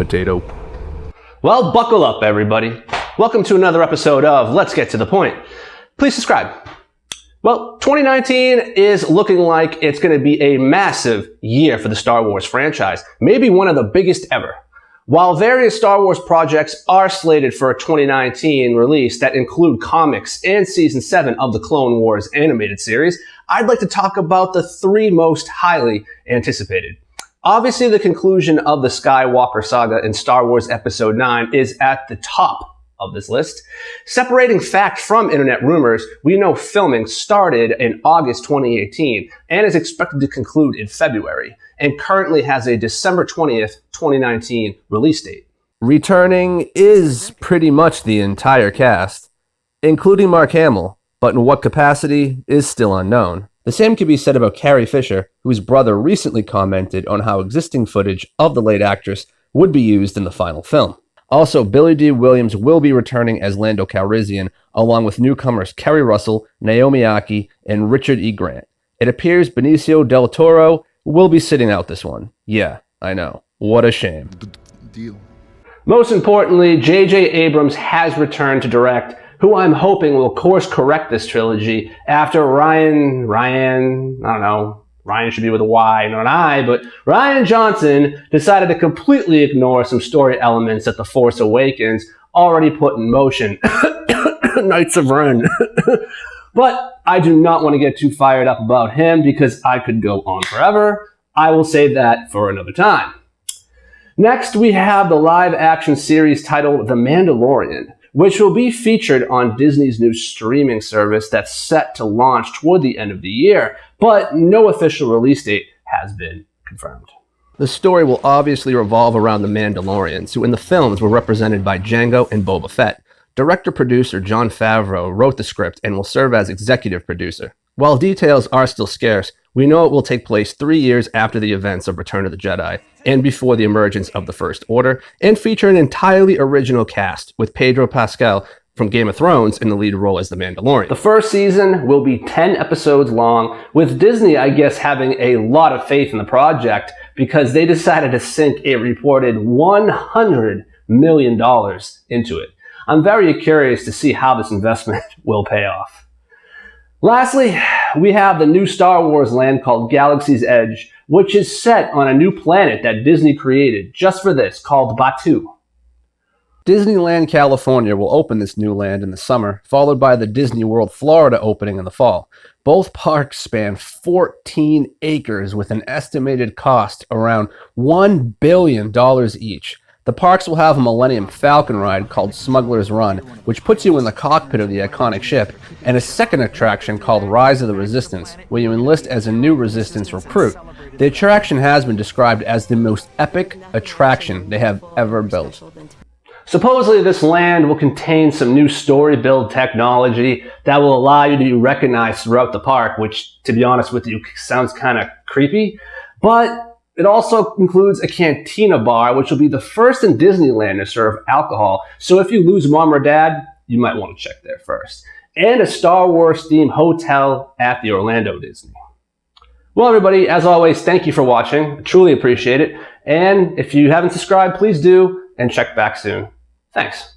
potato. Well, buckle up, everybody. Welcome to another episode of Let's Get to the Point. Please subscribe. Well, 2019 is looking like it's going to be a massive year for the Star Wars franchise, maybe one of the biggest ever. While various Star Wars projects are slated for a 2019 release that include comics and Season 7 of the Clone Wars animated series, I'd like to talk about the three most highly anticipated. Obviously, the conclusion of the Skywalker saga in Star Wars Episode 9 is at the top of this list. Separating fact from internet rumors, we know filming started in August 2018 and is expected to conclude in February, and currently has a December 20th, 2019 release date. Returning is pretty much the entire cast, including Mark Hamill, but in what capacity is still unknown. The same can be said about Carrie Fisher, whose brother recently commented on how existing footage of the late actress would be used in the final film. Also, Billy Dee Williams will be returning as Lando Calrissian, along with newcomers Kerry Russell, Naomi Ackie, and Richard E. Grant. It appears Benicio del Toro will be sitting out this one. Yeah, I know. What a shame. Deal. Most importantly, J.J. Abrams has returned to direct, who I'm hoping will course correct this trilogy after Ryan should be with a Y, not an I, but Rian Johnson decided to completely ignore some story elements that The Force Awakens already put in motion. Knights of Ren. But I do not want to get too fired up about him because I could go on forever. I will save that for another time. Next, we have the live-action series titled The Mandalorian, which will be featured on Disney's new streaming service that's set to launch toward the end of the year, but no official release date has been confirmed. The story will obviously revolve around the Mandalorians, who in the films were represented by Jango and Boba Fett. Director-producer Jon Favreau wrote the script and will serve as executive producer. While details are still scarce, we know it will take place 3 years after the events of Return of the Jedi and before the emergence of the First Order, and feature an entirely original cast, with Pedro Pascal from Game of Thrones in the lead role as the Mandalorian. The first season will be 10 episodes long, with Disney, I guess, having a lot of faith in the project because they decided to sink a reported $100 million into it. I'm very curious to see how this investment will pay off. Lastly, we have the new Star Wars land called Galaxy's Edge, which is set on a new planet that Disney created just for this, called Batuu. Disneyland California will open this new land in the summer, followed by the Disney World Florida opening in the fall. Both parks span 14 acres with an estimated cost around $1 billion each. The parks will have a Millennium Falcon ride called Smuggler's Run, which puts you in the cockpit of the iconic ship, and a second attraction called Rise of the Resistance, where you enlist as a new Resistance recruit. The attraction has been described as the most epic attraction they have ever built. Supposedly, this land will contain some new story build technology that will allow you to be recognized throughout the park, which, to be honest with you, sounds kind of creepy. But it also includes a cantina bar, which will be the first in Disneyland to serve alcohol. So if you lose mom or dad, you might want to check there first. And a Star Wars themed hotel at the Orlando Disney. Well, everybody, as always, thank you for watching. I truly appreciate it. And if you haven't subscribed, please do, and check back soon. Thanks.